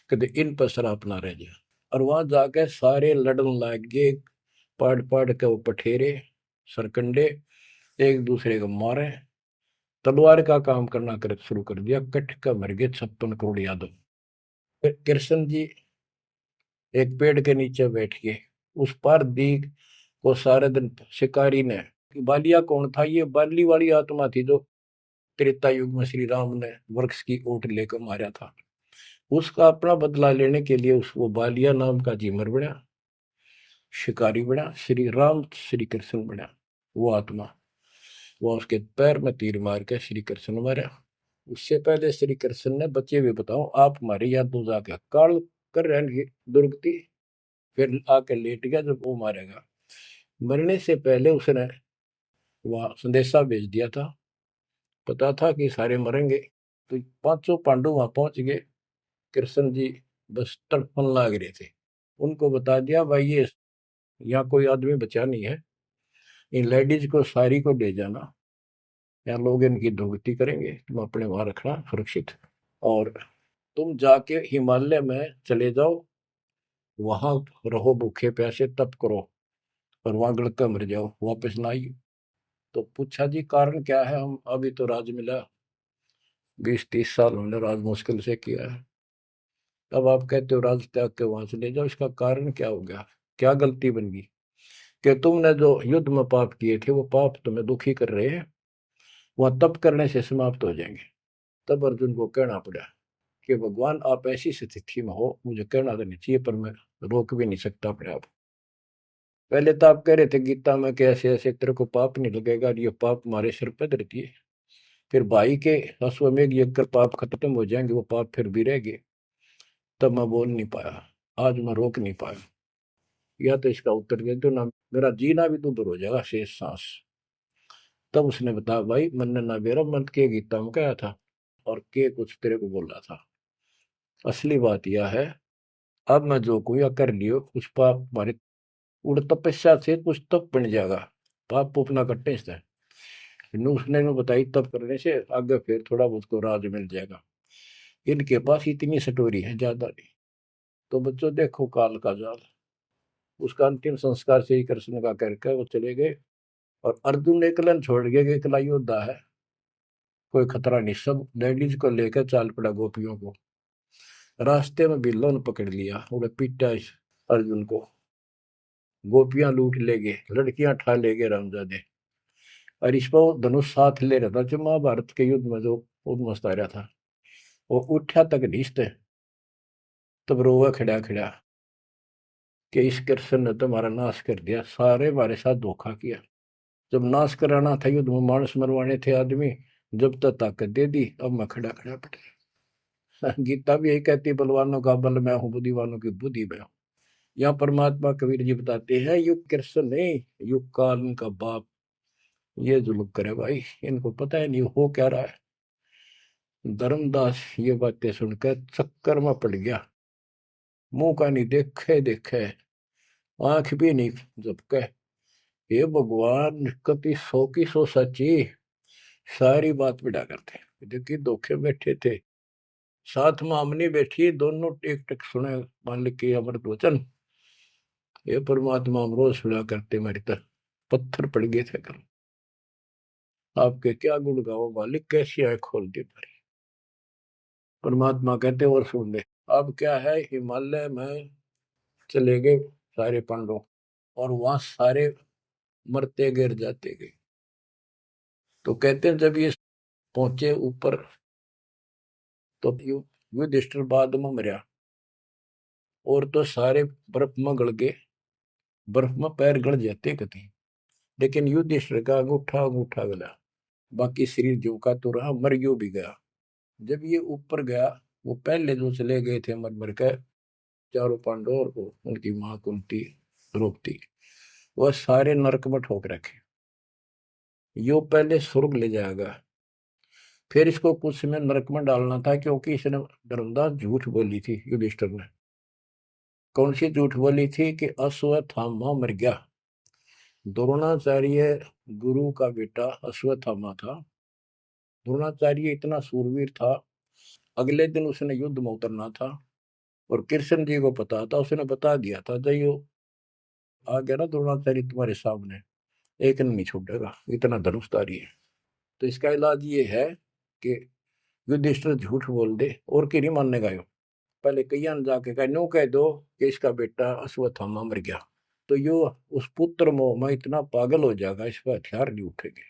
कदे इन पर शराब ना रह जाए। और वहां जाके सारे लड़न लग गए, पढ़ पढ़ के वो पठेरे सरकंडे एक दूसरे को मारे, तलवार का काम करना कर शुरू कर दिया। कट का मर गए 56 करोड़ यादव। फिर कृष्ण जी एक पेड़ के नीचे बैठ गए, उस पार दीख को सारे दिन शिकारी ने, बालिया कौन था? ये बाली वाली आत्मा थी जो त्रेता युग में श्री राम ने वृक्ष की ओट लेकर मारा था। उसका अपना बदला लेने के लिए उस वो बालिया नाम का जीमर बना, शिकारी बना, श्री राम श्री कृष्ण बना। वो आत्मा, वो उसके पैर में तीर मार के श्री कृष्ण मारा। उससे पहले श्री कृष्ण ने, बच्चे भी बताओ आप हमारे यहाँ दो जाके काल कर रहे दुर्गति, फिर आके लेट गया जब वो मारेगा। मरने से पहले उसने वह संदेशा भेज दिया था पता था कि सारे मरेंगे। तो पांचों पांडु वहां पहुंच गए। कृष्ण जी बस तड़पन लाग रहे थे। उनको बता दिया भाई ये यहाँ कोई आदमी बचा नहीं है, इन लेडीज को सारी को ले जाना, यहाँ लोग इनकी दुर्गति करेंगे, तुम अपने वहां रखना सुरक्षित। और तुम जाके हिमालय में चले जाओ, वहां रहो भूखे प्यासे तप करो, और वहां गड़का मर जाओ, वापस ना आइए। तो पूछा जी कारण क्या है? हम अभी तो राज मिला, 20-30 साल हमने राज मुश्किल से किया है, अब आप कहते हो राज त्याग के वहां से ले जाओ, इसका कारण क्या हो गया? क्या गलती बन गई कि तुमने जो युद्ध में पाप किए थे वो पाप तुम्हें दुखी कर रहे हैं, वहां तप करने से समाप्त हो जाएंगे। तब अर्जुन को कहना पड़ा कि भगवान आप ऐसी स्थिति में हो, मुझे कहना तो नहीं चाहिए पर मैं रोक भी नहीं सकता अपने आप। पहले तो आप कह रहे थे गीता में कि ऐसे ऐसे तेरे को पाप नहीं लगेगा, और ये पाप हमारे सिर पर धरती है। फिर भाई के अश्वमेध यज्ञ कर पाप खत्म हो जाएंगे, वो पाप फिर भी रह गए। तब मैं बोल नहीं पाया, आज मैं रोक नहीं पाया। या तो इसका उत्तर दे दो ना, मेरा जीना भी दूभर हो जाएगा शेष सांस। तब उसने बताया भाई मैंने ना मेरा मन के गीता में कहा था, और के कुछ तेरे को बोल रहा था। असली बात यह है, अब मैं जो कोई कर लियो कुछ पाप हमारे उड़ तपस्या से कुछ तप बन जाएगा, पाप पुपना कट्टे से। उसने में बताई तप करने से आगे फिर थोड़ा बहुत को राज मिल जाएगा। इनके पास इतनी स्टोरी है, ज्यादा नहीं। तो बच्चों देखो काल का जाल। उसका अंतिम संस्कार श्री कृष्ण का करके वो चले गए, और अर्जुन ने एकलन छोड़ गया कि एकला योद्धा है, कोई खतरा नहीं। सब लेडीज को लेकर चाल पड़ा गोपियों को। रास्ते में बिल्लो ने पकड़ लिया, उन्हें पीटा इस अर्जुन को। गोपियां लूट ले गए, लड़कियां ठा ले गए रामजादे। और इस पर धनुष साथ ले रहा था जो महाभारत के युद्ध में जो उद्मस्त आ रहा था, वो उठा तक ढीसते। तब रोवा खड़ा खड़ा कि इस कृष्ण ने तुम्हारा नाश कर दिया, सारे हमारे साथ धोखा किया। जब नाश कराना था युद्ध में, मानस मरवाने थे आदमी, जब तक ताकत दे दी, अब मैं खड़ा खड़ा पड़ गया। गीता भी यही कहती है, बलवानों का बल मैं हूँ, बुद्धिवानों की बुद्धि मैं हूँ। यहाँ परमात्मा कबीर जी बताते हैं युग कृष्ण नहीं, युग काल उनका बाप ये जुल्म करे भाई, इनको पता है नहीं हो क्या रहा है। धर्मदास ये बातें सुनकर चक्कर में पड़ गया, मुंह का नहीं देखे देखे, आंख भी नहीं झपके। ये भगवान कति 100 की 100 सच्ची, सारी बात बिड़ा करते। देखिए धोखे बैठे थे, साथ में हमने बैठी, दोनों टेक टेक सुने मालिक के अमृत वचन। ये परमात्मा हम रोज सुना करते, मेरी तरह पत्थर पड़ गए थे कल। आपके क्या गुण गाओ मालिक, कैसी आंख खोल दी मेरी। परमात्मा कहते और सुन ले। अब क्या है, हिमालय में चले गए सारे पांडव, और वहां सारे मरते गिर जाते गए। तो कहते हैं जब ये पहुंचे ऊपर, तो युधिष्ठिर बाद में मरा, और तो सारे बर्फ में गड़ गए, बर्फ में पैर गड़ जाते कति। लेकिन युधिष्ठिर का अंगूठा अंगूठा गला, बाकी शरीर जो का तो रहा, मर गयो भी गया। जब ये ऊपर गया, वो पहले जो चले गए थे मर मर कर, चारों पांडव और वो उनकी मां कुंती द्रौपदी, वह सारे नरक में ठोक रखे। यो पहले स्वर्ग ले जाएगा, फिर इसको कुछ समय नरक में डालना था, क्योंकि इसने धर्मदास झूठ बोली थी युधिष्ठिर ने। कौन सी झूठ बोली थी? कि अश्वत्थामा मर गया। द्रोणाचार्य गुरु का बेटा अश्वत्थामा था। द्रोणाचार्य इतना सूरवीर था, अगले दिन उसने युद्ध में उतरना था, और कृष्ण जी को पता था, उसने बता दिया था जयो आ गया ना द्रोणाचार्य तुम्हारे सामने, एक नहीं छूटेगा, इतना धनुषधारी है। तो इसका इलाज ये है कि युधिष्ठिर झूठ बोल दे, और की नहीं मानने का। पहले कईयां ने जाके कहा नो कह दो कि इसका बेटा अश्वत्थामा मर गया, तो यो उस पुत्र मोह में इतना पागल हो जाएगा, इस पर हथियार नहीं उठेंगे,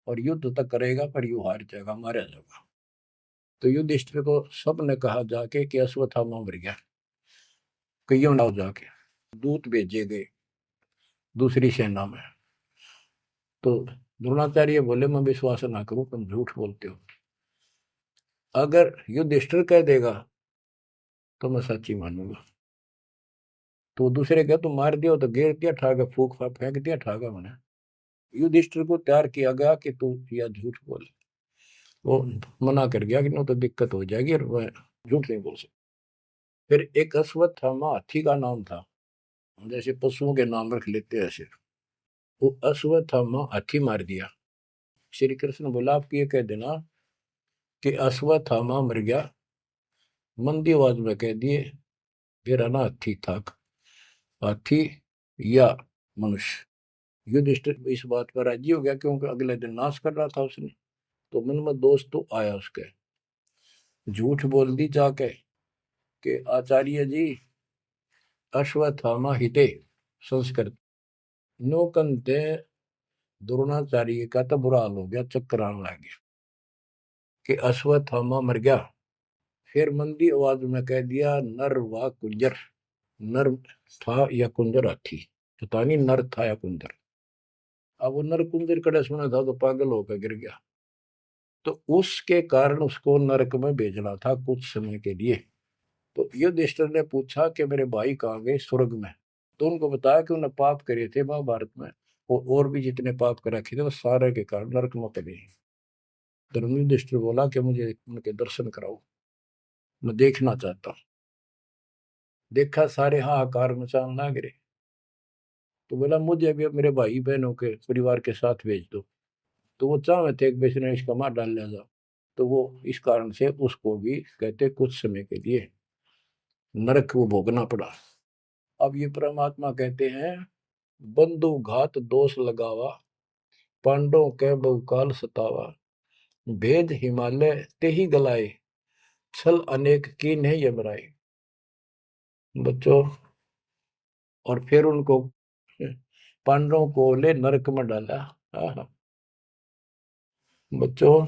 और युद्ध तक करेगा पर यू हार जाएगा, मारा जाएगा। तो युधिष्ठिर को सब ने कहा जाके कि अश्वत्थामा मर गया। कईयों ने जाके दूत भेजे गए दूसरी सेना में। तो द्रोणाचार्य बोले मैं विश्वास ना करूं, तुम झूठ बोलते हो। अगर युधिष्ठिर कह देगा तो मैं सच्ची मानूंगा। तो दूसरे कह तुम मार दियो, तो गिर दिया ठागा, फूक फाक फेंक दिया ठागा मैंने। युधिष्ठिर को तैयार किया गया कि तू यह झूठ बोल। वो मना कर गया कि नो तो दिक्कत हो जाएगी और मैं झूठ नहीं बोल सकता। फिर एक अश्वत्थामा हाथी का नाम था, जैसे पशुओं के नाम रख लेते हैं ऐसे। वो अश्वत्थामा हाथी मार दिया। श्री कृष्ण बोला आप ये कह देना कि अश्वत्थामा मर गया, मंदी आवाज में कह दिए मेरा ना हाथी था, हाथी या मनुष्य। युधिष्ठिर इस बात पर राजी हो गया क्योंकि अगले दिन नाश कर रहा था उसने। तो मन में दोस्त तो आया उसके, झूठ बोल दी जाके कि आचार्य जी अश्वत्थामा हिते संस्कृत नौकंते द्रोणाचार्य का तो बुरा हाल हो गया, चक्कर आने लग गया कि अश्वत्थामा मर गया। फिर मंदी आवाज में कह दिया नर व कुंजर, नर था या कुंजर हाथी, पता नहीं नर था या कुंजर। अब वो नर कुंजर कड़े सुना था तो पागल होकर गिर गया। तो उसके कारण उसको नरक में भेजना था कुछ समय के लिए। तो युधिष्ठिर ने पूछा कि मेरे भाई कहाँ गए, स्वर्ग में। तो उनको बताया कि उन्होंने पाप करे थे महाभारत में, और भी जितने पाप कर रखे थे वो सारे के कारण नरक में पड़े। धर्म युधिष्ठिर बोला कि मुझे उनके दर्शन कराओ, मैं देखना चाहता हूँ। देखा सारे हाहाकार मचाने लग रहे। तो बोला मुझे भी अब मेरे भाई बहनों के परिवार के साथ भेज दो। तो वो चाहे थे कि बेचने इसका मार डाल लिया जाओ। तो वो इस कारण से उसको भी कहते कुछ समय के लिए नरक को भोगना पड़ा। अब ये परमात्मा कहते हैं बंधु घात दोष लगावा, पांडवों के बहुकाल सतावा, भेद हिमालय ते ही गलाए, छल अनेक की नहीं यमराए। बच्चों, और फिर उनको पांडवों को ले नरक में डाला। हाँ, बच्चों,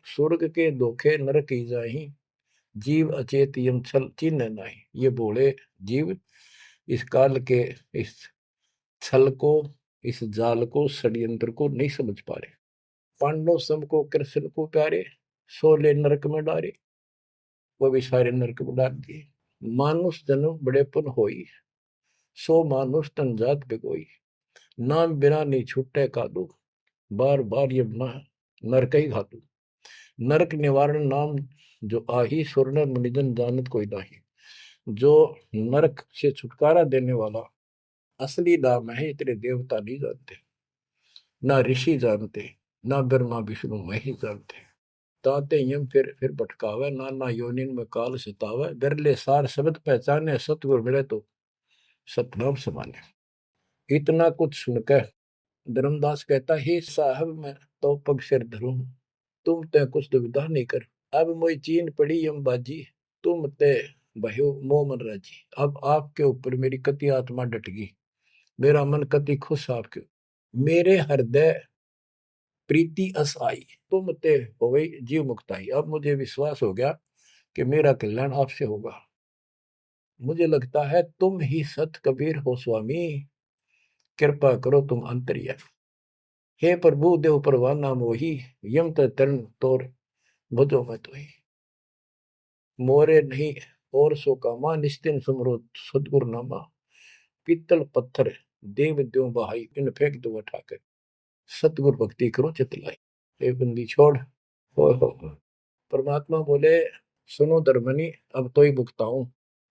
स्वर्ग के धोखे नरक ही जाही, जीव अचेत यम छल चिन्ह नहीं। ये बोले जीव इस काल के इस छल को, इस जाल को, षड्यंत्र को नहीं समझ पा रहे। पांडव सम को कृष्ण को प्यारे, सोले नरक में डारे, वो भी सारे नरक में डाल दिए। मानुष जन्म बड़ेपन होई, सो मानुष तन जात बिगोई, नाम बिना नहीं छूटे कादू, बार बार ये नरक ही घातू। नरक निवारण नाम जो आही, सुरनर मुनिजन जानत कोई नाही। जो नरक से छुटकारा देने वाला असली नाम है, इतने देवता नहीं जानते, ना ऋषि जानते, ना ब्रह्मा विष्णु महेश जानते। ताते यम फिर भटकावे, नाना योनिन में काल सतावे, बिरले सार शब्द पहचाने, सतगुर मिले तो सतनाम समाने। इतना कुछ सुनकर धर्मदास कहता हे साहब मैं तो पग सिर धरूं, तुम ते कुछ दुविधा नहीं कर। अब मोई चीन पड़ी यम बाजी, तुम ते भयो मोह मन राजी। अब आपके ऊपर मेरी कति आत्मा डट गई, मेरा मन कति खुश आपके। मेरे हृदय प्रीति अस आई, तुम ते हो गई जीव मुक्ताई। अब मुझे विश्वास हो गया कि मेरा कल्याण आपसे होगा। मुझे लगता है तुम ही सत कबीर हो स्वामी, कृपा करो तुम अंतर्यामी। हे प्रभु देव परवाना मोही, यम तरण तोर भजो मैं तो ही। मोरे नहीं और सो कामा, निस्तिन सुमरो सदगुरु नामा। पीतल पत्थर देव द्यो बहाई, इन फेंक दो उठाकर, सतगुरु भक्ति करो चितलाई। ये बंदी छोड़। हो। परमात्मा बोले सुनो धर्मनी, अब तो ही भुगताऊं,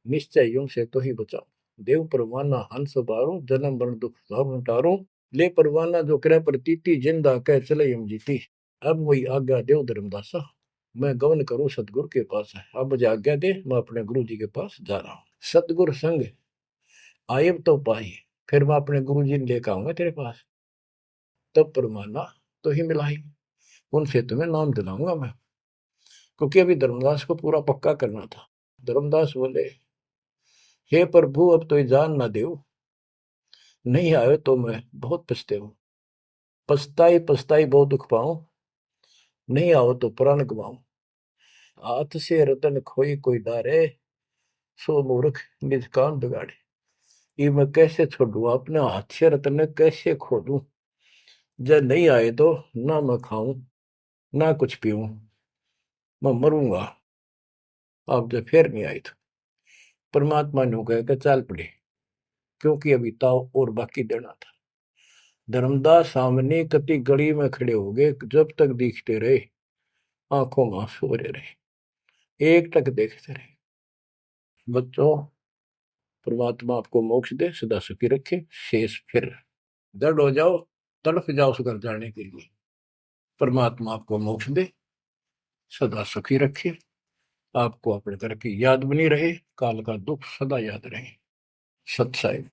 निश्चय यूं से तो ही बचाऊं। देव परवाना हंस बारू, जन्म मरण दुख सब टारूं। ले परवाना जो करे प्रतीति, जिंदा कह चले यम जीती। अब वही आज्ञा देव धर्मदासा, मैं गमन करूं सतगुरु के पास है। अब मुझे आज्ञा दे, मैं अपने गुरु जी के पास जा रहा हूँ। सतगुरु संग आयब तो पाई, फिर मैं अपने गुरु जी ने लेकर आऊंगा तेरे पास। तब परमाना तो ही मिलाई, उनसे तुम्हें नाम दिलाऊंगा मैं। क्योंकि अभी धर्मदास को पूरा पक्का करना था। धर्मदास बोले हे प्रभु अब तो जान ना दे, नहीं आए तो मैं बहुत पछते हूँ। पछताई पछताई बहुत दुख पाऊं, नहीं आओ तो प्राण गवाऊं। हाथ से रतन खोई कोई डारे, सो मूर्ख निज कान बिगाड़े। ये मैं कैसे छोड़ू, अपने हाथ से रतन कैसे खो दूं। जब नहीं आए तो ना मैं खाऊं ना कुछ पीऊं, मैं मरूंगा। आप जब फिर नहीं आए तो परमात्मा ने कहा कि चाल पड़े, क्योंकि अभी ताव और बाकी देना था। धर्मदास सामने कति गली में खड़े हो गए, जब तक दिखते रहे आंखों में आंसू भरे रहे, एक टक देखते रहे। बच्चों, परमात्मा आपको मोक्ष दे, सदा सुखी रखे, शेष फिर दृढ़ हो जाओ, तड़फ जाओ उस घर जाने के लिए। परमात्मा आपको मोक्ष दे, सदा सुखी रखे, आपको अपने घर की याद बनी रहे, काल का दुख सदा याद रहे। सत्साई।